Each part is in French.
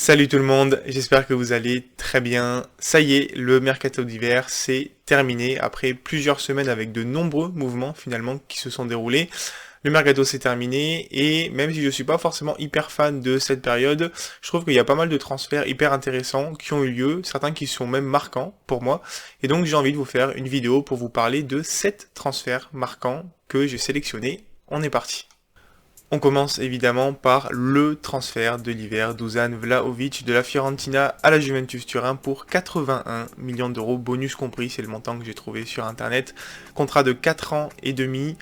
Salut tout le monde, j'espère que vous allez très bien. Ça y est, le mercato d'hiver c'est terminé après plusieurs semaines avec de nombreux mouvements finalement qui se sont déroulés. Le mercato s'est terminé et même si je suis pas forcément hyper fan de cette période, je trouve qu'il y a pas mal de transferts hyper intéressants qui ont eu lieu, certains qui sont même marquants pour moi. Et donc j'ai envie de vous faire une vidéo pour vous parler de 7 transferts marquants que j'ai sélectionnés. On est parti. On commence évidemment par le transfert de l'hiver d'Uzan Vlahovic de la Fiorentina à la Juventus Turin pour 81 millions d'euros, bonus compris, c'est le montant que j'ai trouvé sur internet. Contrat de 4 ans et demi,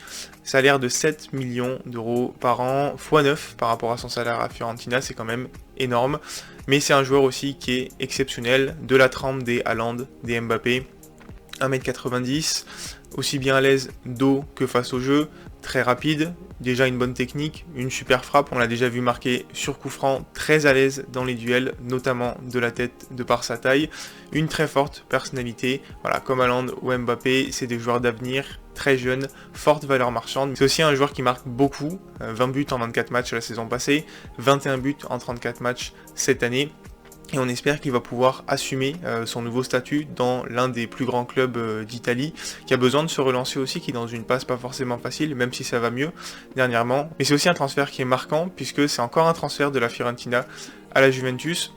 salaire de 7 millions d'euros par an, x9 par rapport à son salaire à Fiorentina, c'est quand même énorme. Mais c'est un joueur aussi qui est exceptionnel, de la trempe des Haaland, des Mbappé, 1m90, aussi bien à l'aise dos que face au jeu, très rapide, déjà une bonne technique, une super frappe, on l'a déjà vu marquer sur coup franc, très à l'aise dans les duels, notamment de la tête de par sa taille, une très forte personnalité, voilà, comme Haaland ou Mbappé, c'est des joueurs d'avenir, très jeunes, forte valeur marchande, c'est aussi un joueur qui marque beaucoup, 20 buts en 24 matchs la saison passée, 21 buts en 34 matchs cette année, et on espère qu'il va pouvoir assumer son nouveau statut dans l'un des plus grands clubs d'Italie, qui a besoin de se relancer aussi, qui est dans une passe pas forcément facile, même si ça va mieux dernièrement. Mais c'est aussi un transfert qui est marquant, puisque c'est encore un transfert de la Fiorentina à la Juventus,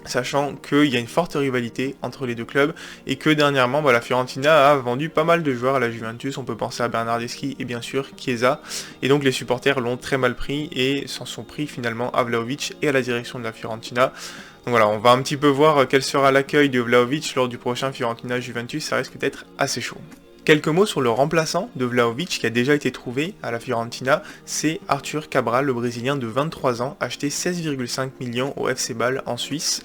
sachant qu'il y a une forte rivalité entre les deux clubs, et que dernièrement, la Fiorentina a vendu pas mal de joueurs à la Juventus, on peut penser à Bernardeschi et bien sûr Chiesa, et donc les supporters l'ont très mal pris, et s'en sont pris finalement à Vlahovic et à la direction de la Fiorentina. Donc voilà, on va un petit peu voir quel sera l'accueil de Vlahovic lors du prochain Fiorentina-Juventus, ça risque d'être assez chaud. Quelques mots sur le remplaçant de Vlahovic qui a déjà été trouvé à la Fiorentina, c'est Arthur Cabral, le Brésilien de 23 ans, acheté 16,5 millions au FC Bâle en Suisse.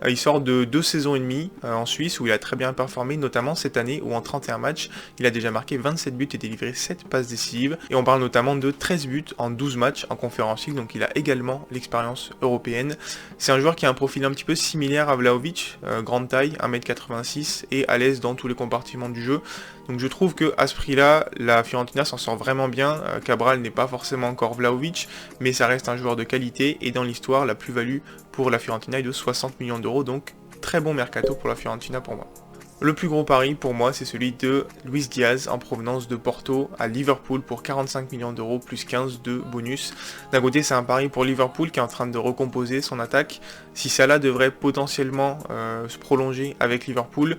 Il sort de 2 saisons et demie en Suisse où il a très bien performé, notamment cette année où en 31 matchs, il a déjà marqué 27 buts et délivré 7 passes décisives. Et on parle notamment de 13 buts en 12 matchs en Conference League, donc il a également l'expérience européenne. C'est un joueur qui a un profil un petit peu similaire à Vlahovic, grande taille, 1m86 et à l'aise dans tous les compartiments du jeu. Donc je trouve que à ce prix-là, la Fiorentina s'en sort vraiment bien. Cabral n'est pas forcément encore Vlahovic, mais ça reste un joueur de qualité et dans l'histoire, la plus-value pour la Fiorentina est de 60 millions d'euros, donc très bon mercato pour la Fiorentina pour moi. Le plus gros pari pour moi, c'est celui de Luis Diaz en provenance de Porto à Liverpool pour 45 millions d'euros plus 15 de bonus. D'un côté, c'est un pari pour Liverpool qui est en train de recomposer son attaque. Si Salah devrait potentiellement se prolonger avec Liverpool,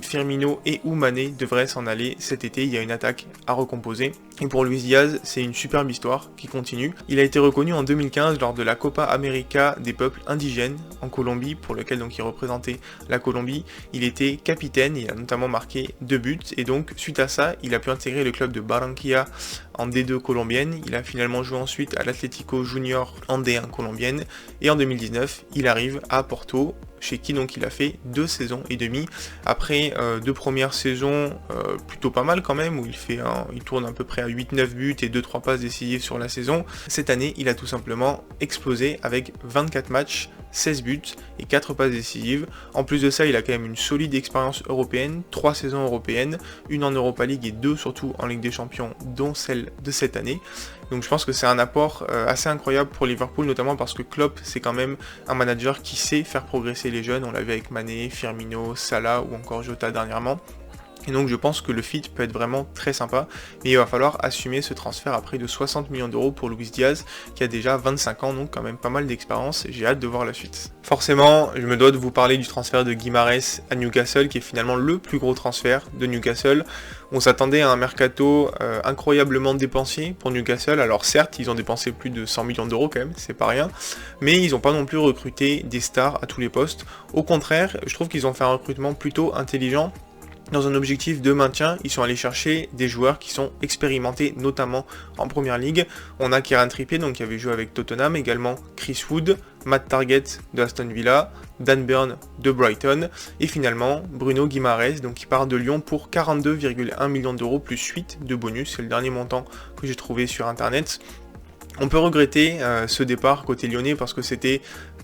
Firmino et Mané devraient s'en aller cet été, il y a une attaque à recomposer. Et pour Luis Diaz, c'est une superbe histoire qui continue. Il a été reconnu en 2015 lors de la Copa América des peuples indigènes en Colombie, pour lequel donc il représentait la Colombie. Il était capitaine, il a notamment marqué 2 buts, et donc suite à ça, il a pu intégrer le club de Barranquilla en D2 colombienne. Il a finalement joué ensuite à l'Atlético Junior en D1 colombienne, et en 2019, il arrive à Porto, chez qui donc il a fait 2 saisons et demie, après 2 premières saisons plutôt pas mal quand même, où il tourne à peu près à 8-9 buts et 2-3 passes décisives sur la saison. Cette année, il a tout simplement explosé avec 24 matchs, 16 buts et 4 passes décisives. En plus de ça, il a quand même une solide expérience européenne, 3 saisons européennes, une en Europa League et 2 surtout en Ligue des Champions, dont celle de cette année. Donc je pense que c'est un apport assez incroyable pour Liverpool, notamment parce que Klopp, c'est quand même un manager qui sait faire progresser les jeunes. On l'a vu avec Mané, Firmino, Salah ou encore Jota dernièrement. Et donc je pense que le fit peut être vraiment très sympa, mais il va falloir assumer ce transfert à près de 60 millions d'euros pour Luis Diaz, qui a déjà 25 ans, donc quand même pas mal d'expérience, j'ai hâte de voir la suite. Forcément, je me dois de vous parler du transfert de Guimarães à Newcastle, qui est finalement le plus gros transfert de Newcastle. On s'attendait à un mercato incroyablement dépensier pour Newcastle, alors certes, ils ont dépensé plus de 100 millions d'euros quand même, c'est pas rien, mais ils n'ont pas non plus recruté des stars à tous les postes. Au contraire, je trouve qu'ils ont fait un recrutement plutôt intelligent. Dans un objectif de maintien, ils sont allés chercher des joueurs qui sont expérimentés, notamment en première ligue. On a Kieran Trippier, donc qui avait joué avec Tottenham, également Chris Wood, Matt Targett de Aston Villa, Dan Burn de Brighton, et finalement Bruno Guimarães, donc qui part de Lyon pour 42,1 millions d'euros plus 8 de bonus, c'est le dernier montant que j'ai trouvé sur internet. On peut regretter ce départ côté lyonnais parce que c'était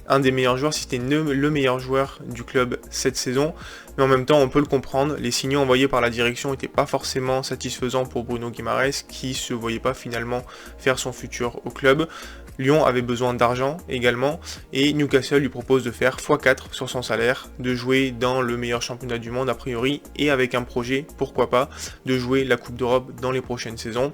un des meilleurs joueurs, si c'était le meilleur joueur du club cette saison, mais en même temps on peut le comprendre, les signaux envoyés par la direction n'étaient pas forcément satisfaisants pour Bruno Guimarães qui se voyait pas finalement faire son futur au club. Lyon avait besoin d'argent également, et Newcastle lui propose de faire x4 sur son salaire, de jouer dans le meilleur championnat du monde a priori, et avec un projet, pourquoi pas, de jouer la Coupe d'Europe dans les prochaines saisons.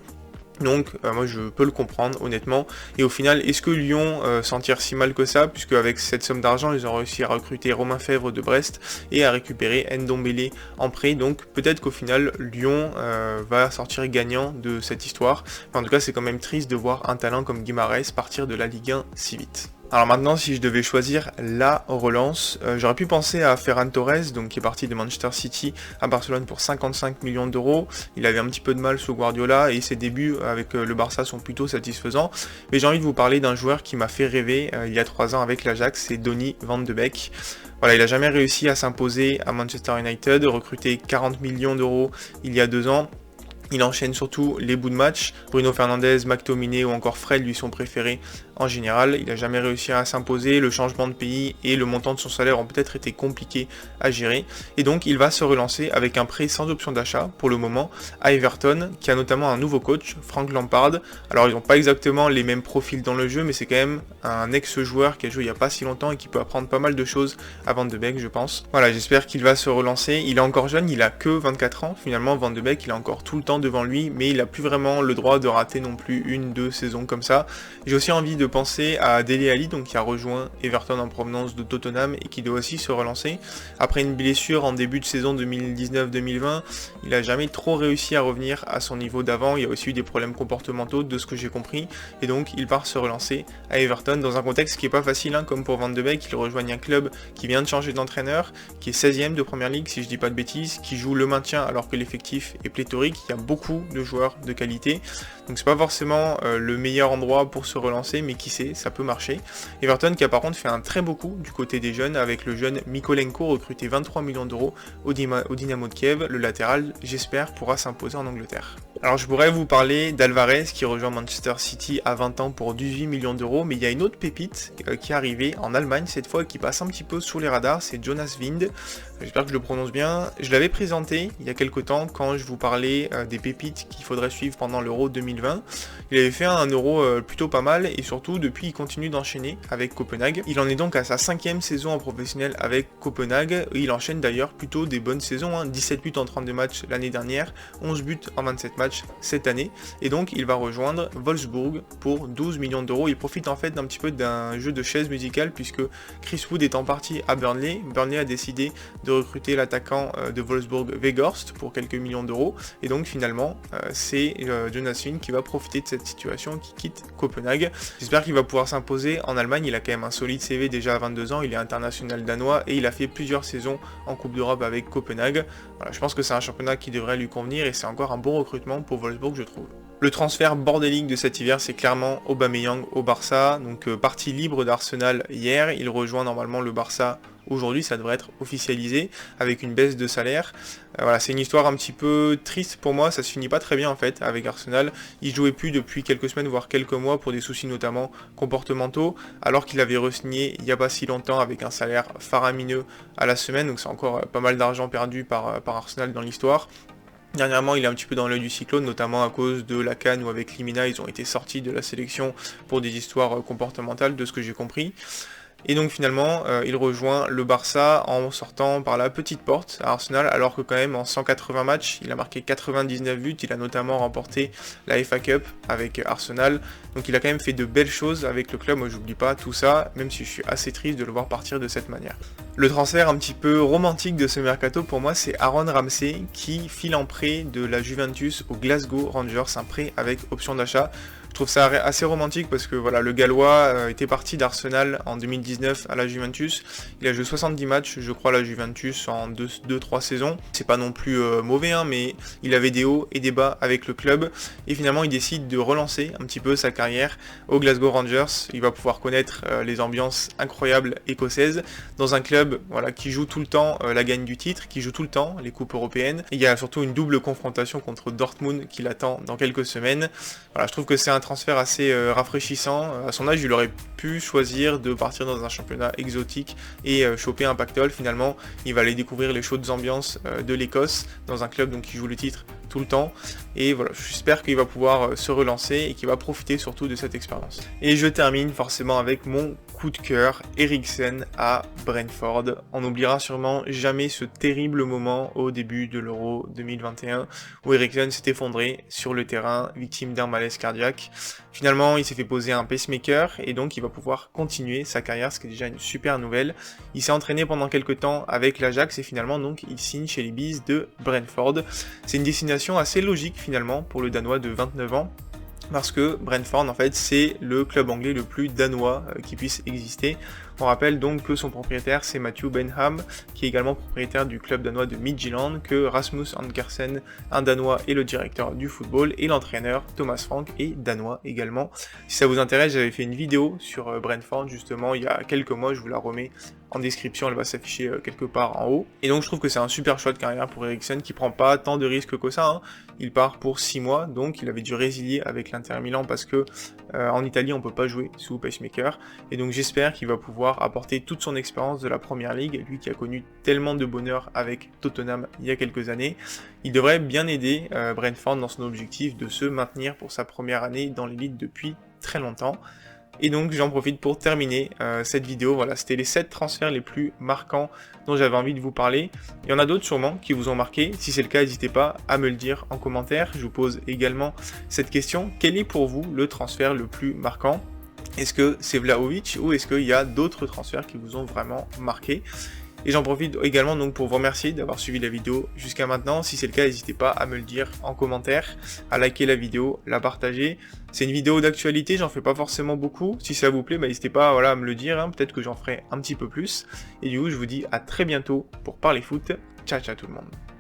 Donc moi je peux le comprendre honnêtement, et au final est-ce que Lyon s'en tire si mal que ça, puisque avec cette somme d'argent ils ont réussi à recruter Romain Fèvre de Brest et à récupérer Ndombele en prêt, donc peut-être qu'au final Lyon va sortir gagnant de cette histoire. Enfin, en tout cas c'est quand même triste de voir un talent comme Guimaraes partir de la Ligue 1 si vite. Alors maintenant, si je devais choisir la relance, j'aurais pu penser à Ferran Torres, donc qui est parti de Manchester City à Barcelone pour 55 millions d'euros. Il avait un petit peu de mal sous Guardiola et ses débuts avec le Barça sont plutôt satisfaisants. Mais j'ai envie de vous parler d'un joueur qui m'a fait rêver il y a 3 ans avec l'Ajax, c'est Donny van de Beek. Voilà, il n'a jamais réussi à s'imposer à Manchester United, recruté 40 millions d'euros il y a 2 ans. Il enchaîne surtout les bouts de match. Bruno Fernandes, McTominay ou encore Fred lui sont préférés en général. Il n'a jamais réussi à s'imposer. Le changement de pays et le montant de son salaire ont peut-être été compliqués à gérer. Et donc il va se relancer avec un prêt sans option d'achat pour le moment à Everton, qui a notamment un nouveau coach, Frank Lampard. Alors ils n'ont pas exactement les mêmes profils dans le jeu, mais c'est quand même un ex-joueur qui a joué il n'y a pas si longtemps et qui peut apprendre pas mal de choses à Van de Beek, je pense. Voilà, j'espère qu'il va se relancer. Il est encore jeune, il a que 24 ans. Finalement, Van de Beek, il a encore tout le temps devant lui, mais il n'a plus vraiment le droit de rater non plus 1-2 saisons comme ça. J'ai aussi envie de penser à Dele Alli, donc qui a rejoint Everton en provenance de Tottenham et qui doit aussi se relancer. Après une blessure en début de saison 2019-2020, il n'a jamais trop réussi à revenir à son niveau d'avant. Il y a aussi eu des problèmes comportementaux de ce que j'ai compris, et donc il part se relancer à Everton dans un contexte qui est pas facile, hein, comme pour Van de Beek. Il rejoigne un club qui vient de changer d'entraîneur, qui est 16e de Première Ligue si je dis pas de bêtises, qui joue le maintien alors que l'effectif est pléthorique. Il y a beaucoup de joueurs de qualité, donc c'est pas forcément le meilleur endroit pour se relancer, mais qui sait, ça peut marcher. Everton qui a par contre fait un très beau coup du côté des jeunes avec le jeune Mykolenko recruté 23 millions d'euros au Dynamo de Kiev. Le latéral, j'espère, pourra s'imposer en Angleterre. Alors je pourrais vous parler d'Alvarez qui rejoint Manchester City à 20 ans pour 18 millions d'euros, mais il y a une autre pépite qui est arrivée en Allemagne cette fois, qui passe un petit peu sous les radars, c'est Jonas Wind. J'espère que je le prononce bien. Je l'avais présenté il y a quelques temps quand je vous parlais des pépites qu'il faudrait suivre pendant l'Euro 2020. Il avait fait un Euro plutôt pas mal, et surtout depuis il continue d'enchaîner avec Copenhague. Il en est donc à sa 5e saison en professionnel avec Copenhague, et il enchaîne d'ailleurs plutôt des bonnes saisons, hein. 17 buts en 32 matchs l'année dernière, 11 buts en 27 matchs cette année, et donc il va rejoindre Wolfsburg pour 12 millions d'euros. Il profite en fait d'un petit peu d'un jeu de chaise musicale, puisque Chris Wood étant parti à Burnley, Burnley a décidé de recruter l'attaquant de Wolfsburg Weghorst pour quelques millions d'euros, et donc finalement c'est Jonas Wind qui va profiter de cette situation, qui quitte Copenhague. J'espère qu'il va pouvoir s'imposer en Allemagne. Il a quand même un solide CV déjà à 22 ans, il est international danois et il a fait plusieurs saisons en Coupe d'Europe avec Copenhague. Voilà, je pense que c'est un championnat qui devrait lui convenir et c'est encore un bon recrutement pour Wolfsburg, je trouve. Le transfert bordélique de cet hiver, c'est clairement Aubameyang au Barça, donc partie libre d'Arsenal hier. Il rejoint normalement le Barça aujourd'hui, ça devrait être officialisé avec une baisse de salaire. Voilà, c'est une histoire un petit peu triste pour moi, ça se finit pas très bien en fait avec Arsenal. Il jouait plus depuis quelques semaines voire quelques mois pour des soucis notamment comportementaux, alors qu'il avait re-signé il y a pas si longtemps avec un salaire faramineux à la semaine, donc c'est encore pas mal d'argent perdu par Arsenal dans l'histoire. Dernièrement, il est un petit peu dans l'œil du cyclone, notamment à cause de la CAN où avec Limina, ils ont été sortis de la sélection pour des histoires comportementales, de ce que j'ai compris. Et donc finalement, il rejoint le Barça en sortant par la petite porte à Arsenal, alors que quand même en 180 matchs, il a marqué 99 buts, il a notamment remporté la FA Cup avec Arsenal, donc il a quand même fait de belles choses avec le club. Moi j'oublie pas tout ça, même si je suis assez triste de le voir partir de cette manière. Le transfert un petit peu romantique de ce mercato pour moi, c'est Aaron Ramsey qui file en prêt de la Juventus au Glasgow Rangers, un prêt avec option d'achat. Je trouve ça assez romantique parce que voilà, le Gallois était parti d'Arsenal en 2019 à la Juventus. Il a joué 70 matchs, je crois, à la Juventus en 2-3 saisons. C'est pas non plus mauvais, hein, mais il avait des hauts et des bas avec le club. Et finalement, il décide de relancer un petit peu sa carrière au Glasgow Rangers. Il va pouvoir connaître les ambiances incroyables écossaises dans un club voilà, qui joue tout le temps la gagne du titre, qui joue tout le temps les coupes européennes. Et il y a surtout une double confrontation contre Dortmund qui l'attend dans quelques semaines. Voilà, je trouve que c'est un transfert assez rafraîchissant. À son âge, il aurait pu choisir de partir dans un championnat exotique et choper un pactole. Finalement, il va aller découvrir les chaudes ambiances de l'Écosse dans un club donc, qui joue le titre tout le temps. Et voilà, j'espère qu'il va pouvoir se relancer et qu'il va profiter surtout de cette expérience. Et je termine forcément avec mon coup de cœur, Eriksen à Brentford. On n'oubliera sûrement jamais ce terrible moment au début de l'Euro 2021 où Eriksen s'est effondré sur le terrain, victime d'un malaise cardiaque. Finalement, il s'est fait poser un pacemaker et donc il va pouvoir continuer sa carrière, ce qui est déjà une super nouvelle. Il s'est entraîné pendant quelques temps avec l'Ajax et finalement donc il signe chez les Bees de Brentford. C'est une destination assez logique finalement pour le Danois de 29 ans. Parce que Brentford, en fait, c'est le club anglais le plus danois qui puisse exister. On rappelle donc que son propriétaire, c'est Matthew Benham, qui est également propriétaire du club danois de Midtjylland, que Rasmus Ankersen, un danois, est le directeur du football, et l'entraîneur, Thomas Frank, est danois également. Si ça vous intéresse, j'avais fait une vidéo sur Brentford, justement, il y a quelques mois, je vous la remets en description, elle va s'afficher quelque part en haut. Et donc je trouve que c'est un super choix de carrière pour Eriksen, qui prend pas tant de risques que ça, hein. Il part pour 6 mois, donc il avait dû résilier avec l'Inter Milan, parce que en Italie, on peut pas jouer sous pacemaker, et donc j'espère qu'il va pouvoir apporter toute son expérience de la Première Ligue, lui qui a connu tellement de bonheur avec Tottenham il y a quelques années. Il devrait bien aider Brentford dans son objectif de se maintenir pour sa première année dans l'élite depuis très longtemps. Et donc j'en profite pour terminer cette vidéo. Voilà, c'était les 7 transferts les plus marquants dont j'avais envie de vous parler. Il y en a d'autres sûrement qui vous ont marqué. Si c'est le cas, n'hésitez pas à me le dire en commentaire. Je vous pose également cette question. Quel est pour vous le transfert le plus marquant ? Est-ce que c'est Vlahovic ou est-ce qu'il y a d'autres transferts qui vous ont vraiment marqué ? Et j'en profite également donc pour vous remercier d'avoir suivi la vidéo jusqu'à maintenant. Si c'est le cas, n'hésitez pas à me le dire en commentaire, à liker la vidéo, la partager. C'est une vidéo d'actualité, j'en fais pas forcément beaucoup. Si ça vous plaît, n'hésitez pas à me le dire, hein. Peut-être que j'en ferai un petit peu plus. Et du coup, je vous dis à très bientôt pour parler foot. Ciao ciao tout le monde.